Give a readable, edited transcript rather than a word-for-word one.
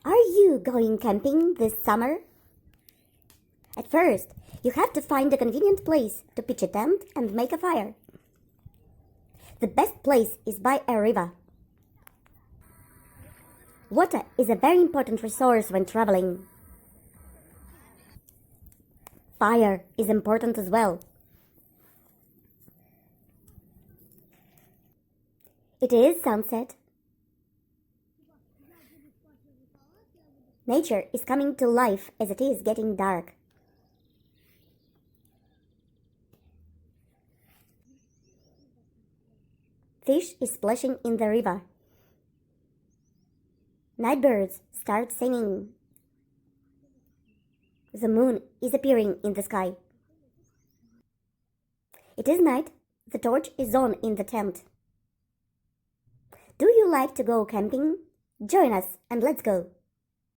Are you going camping this summer? At first, you have to find a convenient place to pitch a tent and make a fire. The best place is by a river. Water is a very important resource when traveling. Fire is important as well. It is sunset. Nature is coming to life as it is getting dark. Fish is splashing in the river. Night birds start singing. The moon is appearing in the sky. It is night. The torch is on in the tent. Do you like to go camping? Join us and let's go.